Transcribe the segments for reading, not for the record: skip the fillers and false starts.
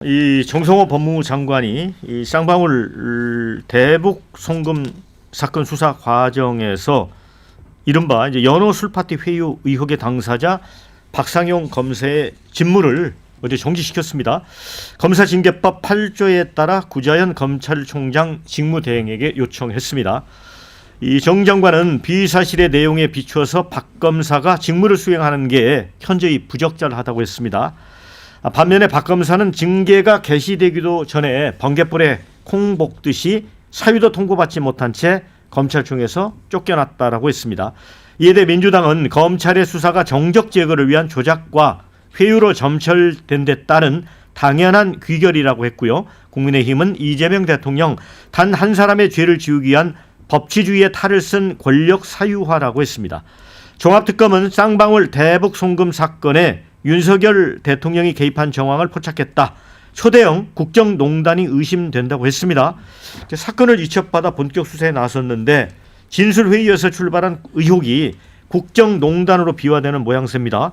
이 정성호 법무부 장관이 이 쌍방울 대북 송금 사건 수사 과정에서 이른바 이제 연호 술파티 회유 의혹의 당사자 박상용 검사의 직무를 어제 정지시켰습니다. 검사징계법 8조에 따라 구자현 검찰총장 직무대행에게 요청했습니다. 이 정 장관은 비사실의 내용에 비추어서 박 검사가 직무를 수행하는 게 현저히 부적절하다고 했습니다. 반면에 박 검사는 징계가 개시되기도 전에 번갯불에 콩 볶듯이 사유도 통보받지 못한 채 검찰총에서 쫓겨났다라고 했습니다. 이에 대해 민주당은 검찰의 수사가 정적 제거를 위한 조작과 회유로 점철된 데 따른 당연한 귀결이라고 했고요. 국민의힘은 이재명 대통령 단 한 사람의 죄를 지우기 위한 법치주의의 탈을 쓴 권력 사유화라고 했습니다. 종합특검은 쌍방울 대북 송금 사건에 윤석열 대통령이 개입한 정황을 포착했다. 초대형 국정농단이 의심된다고 했습니다. 사건을 이첩받아 본격 수사에 나섰는데 진술회의에서 출발한 의혹이 국정농단으로 비화되는 모양새입니다.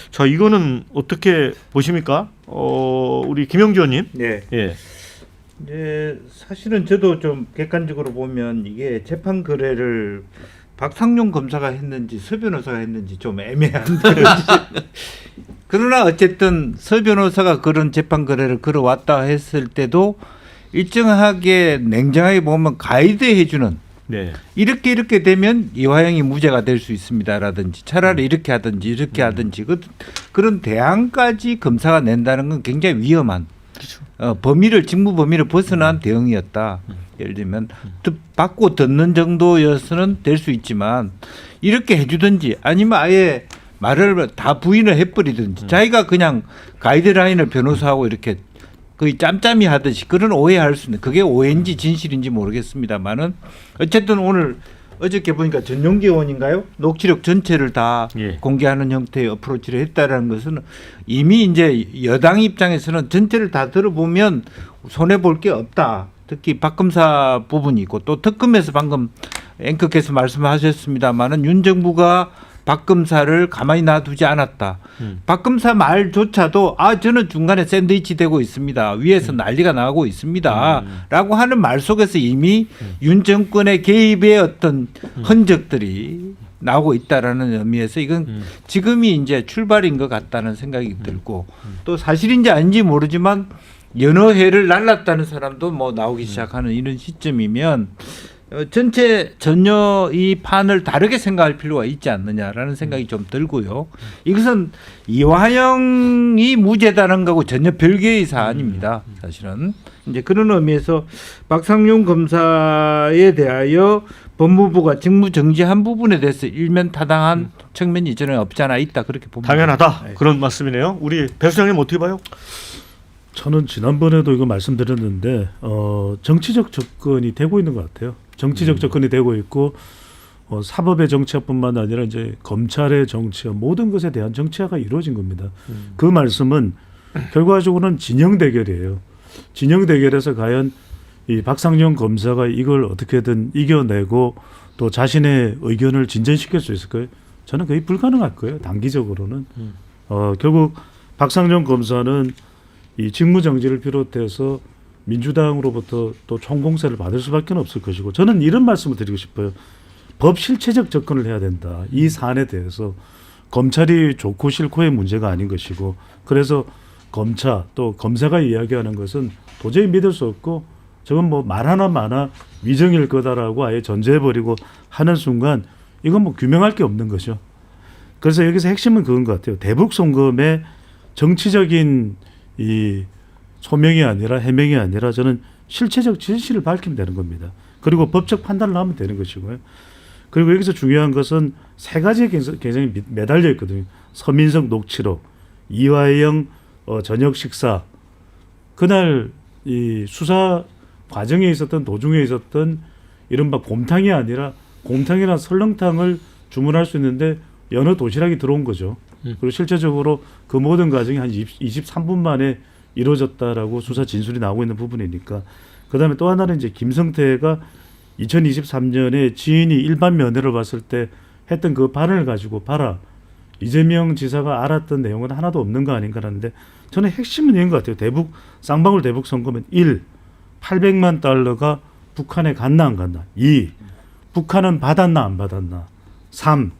자, 이거는 어떻게 보십니까? 우리 김영주 의원님. 네. 예. 네, 사실은 저도 좀 객관적으로 보면 이게 재판 거래를 박상용 검사가 했는지 서 변호사가 했는지 좀 애매한데 그러나 어쨌든 서 변호사가 그런 재판 거래를 걸어왔다 했을 때도 일정하게 냉정하게 보면 가이드 해주는 네. 이렇게 되면 이화영이 무죄가 될 수 있습니다라든지 차라리 이렇게 하든지 이렇게 하든지 그런 대안까지 검사가 낸다는 건 굉장히 위험한 직무 범위를 벗어난 대응이었다. 예를 들면 받고 듣는 정도였으면 될 수 있지만 이렇게 해주든지 아니면 아예 말을 다 부인을 해버리든지 자기가 그냥 가이드라인을 변호사하고 이렇게 거의 짬짬이 하듯이 그런 오해할 수 있는 그게 오해인지 진실인지 모르겠습니다만은 어쨌든 오늘 어저께 보니까 전용기 의원인가요? 녹취록 전체를 다 공개하는 형태의 어프로치를 했다라는 것은 이미 이제 여당 입장에서는 전체를 다 들어보면 손해 볼 게 없다. 특히 박 검사 부분이 있고 또 특검에서 방금 앵커께서 말씀하셨습니다마는 윤 정부가 박 검사를 가만히 놔두지 않았다. 박 검사 말조차도 저는 중간에 샌드위치 되고 있습니다. 위에서 난리가 나고 있습니다. 라고 하는 말 속에서 이미 윤 정권의 개입의 어떤 흔적들이 나오고 있다라는 의미에서 이건 지금이 이제 출발인 것 같다는 생각이 들고 또 사실인지 아닌지 모르지만 여러 해를 날랐다는 사람도 뭐 나오기 시작하는 이런 시점이면 전혀 이 판을 다르게 생각할 필요가 있지 않느냐라는 생각이 좀 들고요. 이것은 이화영이 무죄다는 거고 전혀 별개의 사안입니다. 사실은 이제 그런 의미에서 박상용 검사에 대하여 법무부가 직무 정지한 부분에 대해서 일면 타당한 측면이 저는 없지 않아 있다 그렇게 봅니다. 당연하다. 네. 그런 말씀이네요. 우리 배 수장님 어떻게 봐요? 저는 지난번에도 이거 말씀드렸는데 정치적 접근이 되고 있는 것 같아요. 정치적 접근이 되고 있고 사법의 정치화뿐만 아니라 이제 검찰의 정치화 모든 것에 대한 정치화가 이루어진 겁니다. 그 말씀은 결과적으로는 진영 대결이에요. 진영 대결에서 과연 이 박상용 검사가 이걸 어떻게든 이겨내고 또 자신의 의견을 진전시킬 수 있을까요? 저는 거의 불가능할 거예요. 단기적으로는. 결국 박상용 검사는 이 직무정지를 비롯해서 민주당으로부터 또 총공세를 받을 수밖에 없을 것이고 저는 이런 말씀을 드리고 싶어요. 법 실체적 접근을 해야 된다. 이 사안에 대해서 검찰이 좋고 싫고의 문제가 아닌 것이고 그래서 검사 또 검사가 이야기하는 것은 도저히 믿을 수 없고 저건 뭐 말 하나 마나 위정일 거다라고 아예 전제해버리고 하는 순간 이건 뭐 규명할 게 없는 거죠. 그래서 여기서 핵심은 그건 것 같아요. 대북 송금의 정치적인 이 소명이 아니라 해명이 아니라 저는 실체적 진실을 밝히면 되는 겁니다. 그리고 법적 판단을 하면 되는 것이고요. 그리고 여기서 중요한 것은 세 가지에 굉장히 매달려 있거든요. 서민석 녹취록, 이화영 저녁 식사. 그날 이 수사 과정에 있었던 도중에 있었던 이른바 곰탕이 아니라 곰탕이나 설렁탕을 주문할 수 있는데 연어 도시락이 들어온 거죠. 그리고 실제적으로 그 모든 과정이 한 23분 만에 이루어졌다라고 수사 진술이 나오고 있는 부분이니까. 그다음에 또 하나는 이제 김성태가 2023년에 지인이 일반 면회를 봤을 때 했던 그 발언을 가지고 봐라. 이재명 지사가 알았던 내용은 하나도 없는 거 아닌가라는데 저는 핵심은 이런 것 같아요. 쌍방울 대북 선거면 1. 800만 달러가 북한에 갔나 안 갔나. 2. 북한은 받았나 안 받았나. 3.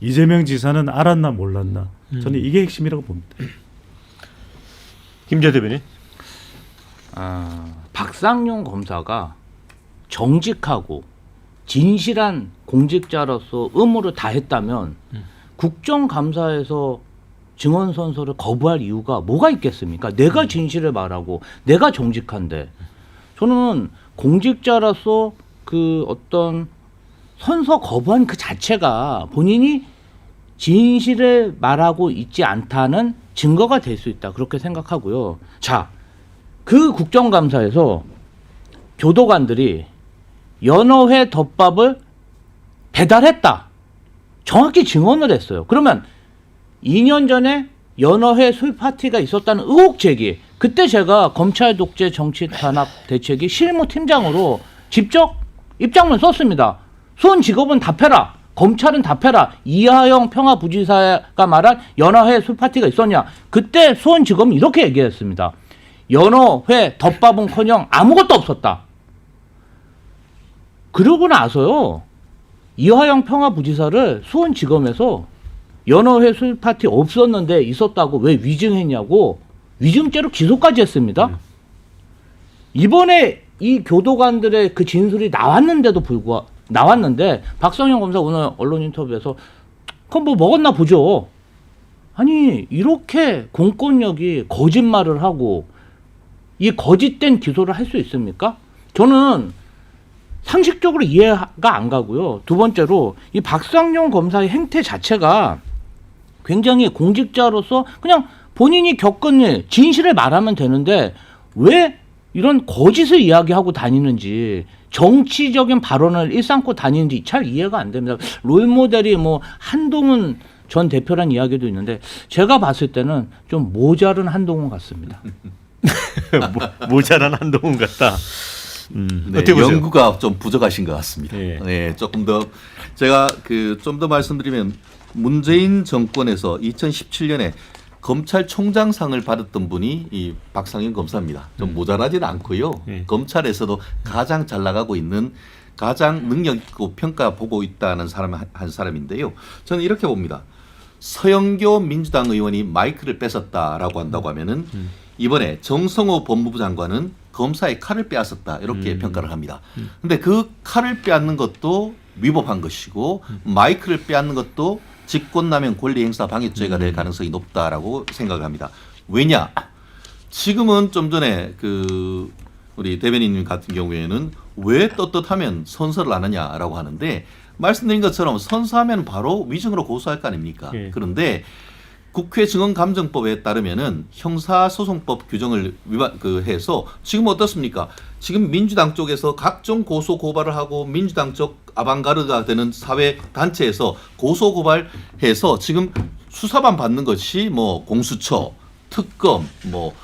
이재명 지사는 알았나 몰랐나. 저는 이게 핵심이라고 봅니다. 김재 대변인. 박상용 검사가 정직하고 진실한 공직자로서 의무를 다했다면 국정감사에서 증언 선서를 거부할 이유가 뭐가 있겠습니까? 내가 진실을 말하고 내가 정직한데 저는 공직자로서 그 어떤 선서 거부한 그 자체가 본인이 진실을 말하고 있지 않다는 증거가 될 수 있다 그렇게 생각하고요. 자, 그 국정감사에서 교도관들이 연어회 덮밥을 배달했다. 정확히 증언을 했어요. 그러면 2년 전에 연어회 술 파티가 있었다는 의혹 제기. 그때 제가 검찰 독재 정치 탄압 대책위 실무팀장으로 직접 입장문 썼습니다. 수원 직업은 답해라. 검찰은 답해라. 이하영 평화부지사가 말한 연어회 술 파티가 있었냐. 그때 수원 직업은 이렇게 얘기했습니다. 연어회 덮밥은커녕 아무것도 없었다. 그러고 나서요. 이하영 평화부지사를 수원지검에서 연어회 술 파티 없었는데 있었다고 왜 위증했냐고 위증죄로 기소까지 했습니다. 이번에 이 교도관들의 그 진술이 나왔는데 박성현 검사 오늘 언론 인터뷰에서 그럼 뭐 먹었나 보죠. 아니 이렇게 공권력이 거짓말을 하고 이 거짓된 기소를 할 수 있습니까? 저는 상식적으로 이해가 안 가고요. 두 번째로 이 박상용 검사의 행태 자체가 굉장히 공직자로서 그냥 본인이 겪은 일, 진실을 말하면 되는데 왜 이런 거짓을 이야기하고 다니는지 정치적인 발언을 일삼고 다니는지 잘 이해가 안 됩니다. 롤모델이 뭐 한동훈 전 대표란 이야기도 있는데 제가 봤을 때는 좀 모자른 한동훈 같습니다. 모자란 한동훈 같다. 네, 어떻게 보세요? 연구가 좀 부족하신 것 같습니다. 예. 네, 조금 더 제가 좀 더 말씀드리면 문재인 정권에서 2017년에 검찰총장상을 받았던 분이 이 박상현 검사입니다. 좀 모자라지는 않고요. 예. 검찰에서도 가장 잘 나가고 있는 가장 능력 있고 평가보고 있다는 사람 한 사람인데요. 저는 이렇게 봅니다. 서영교 민주당 의원이 마이크를 뺏었다라고 한다고 하면은 이번에 정성호 법무부 장관은 검사의 칼을 빼앗았다 이렇게 평가를 합니다. 근데 그 칼을 빼앗는 것도 위법한 것이고 마이크를 빼앗는 것도 직권남용 권리행사 방해죄가 될 가능성이 높다라고 생각을 합니다. 왜냐? 지금은 좀 전에 우리 대변인님 같은 경우에는 왜 떳떳하면 선서를 안 하냐라고 하는데 말씀드린 것처럼 선서하면 바로 위증으로 고소할 거 아닙니까? 예. 그런데 국회 증언감정법에 따르면은 형사소송법 규정을 해서 지금 어떻습니까? 지금 민주당 쪽에서 각종 고소 고발을 하고 민주당 쪽 아방가르드가 되는 사회 단체에서 고소 고발해서 지금 수사만 받는 것이 뭐 공수처, 특검, 뭐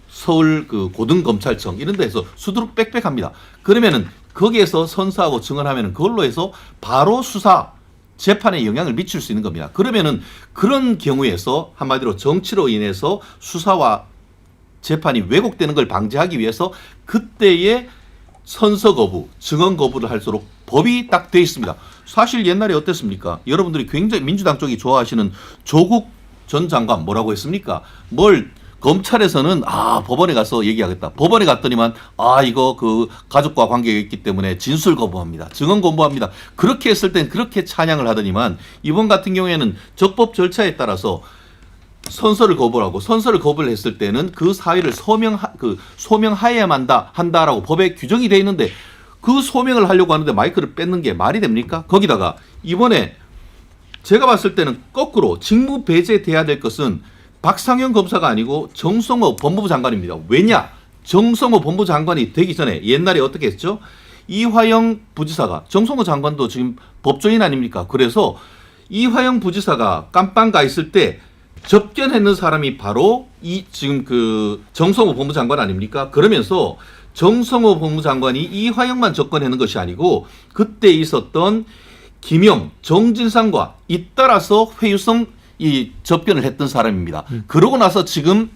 서울 고등검찰청 이런 데서 수두룩 빽빽합니다. 그러면은 거기에서 선서하고 증언하면은 그걸로 해서 바로 수사 재판에 영향을 미칠 수 있는 겁니다. 그러면은 그런 경우에서 한마디로 정치로 인해서 수사와 재판이 왜곡되는 걸 방지하기 위해서 그때의 선서 거부, 증언 거부를 할수록 법이 딱 돼 있습니다. 사실 옛날에 어땠습니까? 여러분들이 굉장히 민주당 쪽이 좋아하시는 조국 전 장관 뭐라고 했습니까? 검찰에서는 법원에 가서 얘기하겠다. 법원에 갔더니만 이거 가족과 관계가 있기 때문에 진술 거부합니다. 증언 거부합니다. 그렇게 했을 땐 그렇게 찬양을 하더니만 이번 같은 경우에는 적법 절차에 따라서 선서를 거부하고 선서를 거부를 했을 때는 그 사유를 소명하여야만 한다라고 법에 규정이 돼 있는데 그 소명을 하려고 하는데 마이크를 뺏는 게 말이 됩니까? 거기다가 이번에 제가 봤을 때는 거꾸로 직무 배제돼야 될 것은 박상현 검사가 아니고 정성호 법무부 장관입니다. 왜냐? 정성호 법무부 장관이 되기 전에 옛날에 어떻게 했죠? 이화영 부지사가 정성호 장관도 지금 법조인 아닙니까? 그래서 이화영 부지사가 깜빵 가 있을 때 접견했는 사람이 바로 지금 정성호 법무부 장관 아닙니까? 그러면서 정성호 법무부 장관이 이화영만 접견했는 것이 아니고 그때 있었던 김영, 정진상과 잇따라서 회유성 이 접견을 했던 사람입니다. 그러고 나서 지금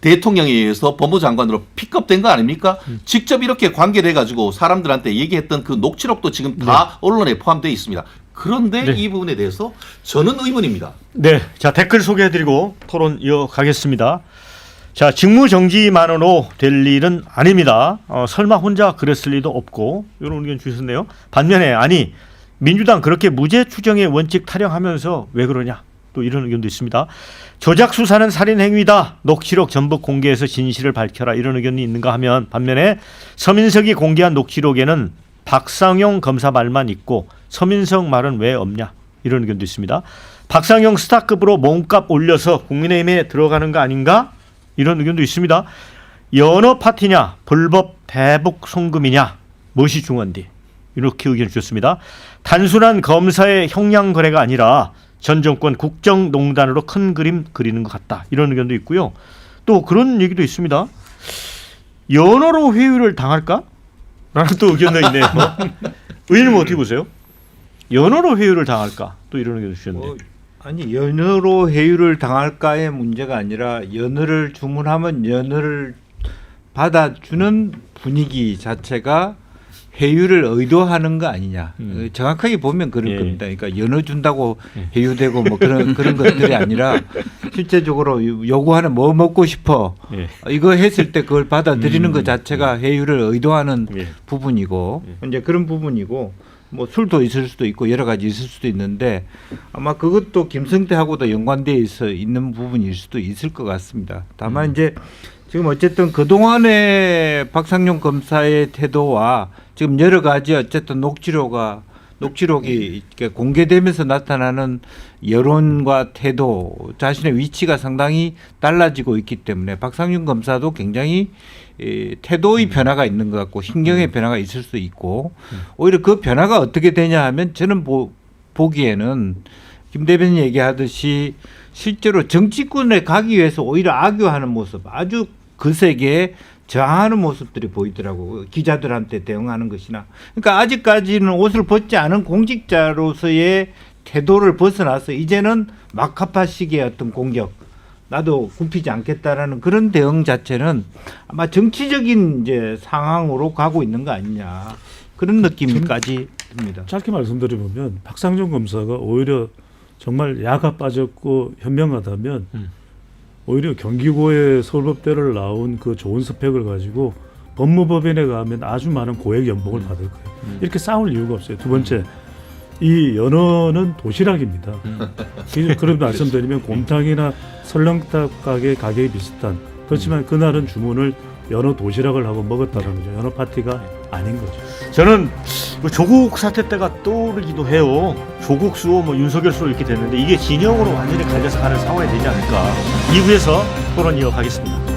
대통령에 의해서 법무장관으로 픽업된 거 아닙니까? 직접 이렇게 관계를 해가지고 사람들한테 얘기했던 그 녹취록도 지금 다 언론에 포함되어 있습니다. 그런데 네. 이 부분에 대해서 저는 의문입니다. 네, 자 댓글 소개해드리고 토론 이어가겠습니다. 자, 직무정지만으로 될 일은 아닙니다. 설마 혼자 그랬을 리도 없고 이런 의견 주셨네요. 반면에 아니 민주당 그렇게 무죄 추정의 원칙 타령하면서 왜 그러냐 또 이런 의견도 있습니다. 조작 수사는 살인 행위다. 녹취록 전부 공개해서 진실을 밝혀라 이런 의견이 있는가 하면 반면에 서민석이 공개한 녹취록에는 박상용 검사 말만 있고 서민석 말은 왜 없냐 이런 의견도 있습니다. 박상용 스타급으로 몸값 올려서 국민의힘에 들어가는 거 아닌가 이런 의견도 있습니다. 연어 파티냐 불법 대북 송금이냐 무엇이 중요한디 이렇게 의견 주셨습니다. 단순한 검사의 형량 거래가 아니라 전 정권 국정농단으로 큰 그림 그리는 것 같다 이런 의견도 있고요. 또 그런 얘기도 있습니다. 연어로 회유를 당할까? 라는 또 의견도 있네요. 의원님 어떻게 보세요? 연어로 회유를 당할까? 또 이런 의견도 주셨는데. 아니 연어로 회유를 당할까의 문제가 아니라 연어를 주문하면 연어를 받아주는 분위기 자체가 회유를 의도하는 거 아니냐. 정확하게 보면 그런 예. 겁니다. 그러니까 연어 준다고 회유되고 뭐 그런 것들이 아니라 실제적으로 요구하는 뭐 먹고 싶어 예. 이거 했을 때 그걸 받아들이는 것 자체가 회유를 의도하는 예. 부분이고 이제 그런 부분이고 뭐 술도 있을 수도 있고 여러 가지 있을 수도 있는데 아마 그것도 김성태하고도 연관되어 있어 있는 부분일 수도 있을 것 같습니다. 다만 이제 지금 어쨌든 그동안의 박상용 검사의 태도와 지금 여러 가지 어쨌든 녹취록이 이렇게 공개되면서 나타나는 여론과 태도 자신의 위치가 상당히 달라지고 있기 때문에 박상용 검사도 굉장히 태도의 변화가 있는 것 같고 신경의 변화가 있을 수 있고 오히려 그 변화가 어떻게 되냐 하면 저는 보기에는 김 대변인 얘기하듯이 실제로 정치권에 가기 위해서 오히려 악유하는 모습 아주 거세게 저항하는 모습들이 보이더라고. 기자들한테 대응하는 것이나. 그러니까 아직까지는 옷을 벗지 않은 공직자로서의 태도를 벗어나서 이제는 막하파식의 어떤 공격 나도 굽히지 않겠다라는 그런 대응 자체는 아마 정치적인 이제 상황으로 가고 있는 거 아니냐 그런 느낌까지 듭니다. 짧게 말씀드리면 박상정 검사가 오히려 정말 야가 빠졌고 현명하다면 오히려 경기고의 서울법대를 나온 그 좋은 스펙을 가지고 법무법인에 가면 아주 많은 고액 연봉을 받을 거예요. 이렇게 싸울 이유가 없어요. 두 번째, 이 연어는 도시락입니다. 그런 말씀드리면 곰탕이나 설렁탕 가격이 비슷한 그렇지만 그날은 주문을 연어 도시락을 하고 먹었다는 거죠. 연어 파티가 아닌 거죠. 저는 뭐 조국 사태 때가 떠오르기도 해요. 조국 수호, 뭐 윤석열 수호 이렇게 됐는데 이게 진영으로 완전히 갈려서 가는 상황이 되지 않을까. 2부에서 토론 이어가겠습니다.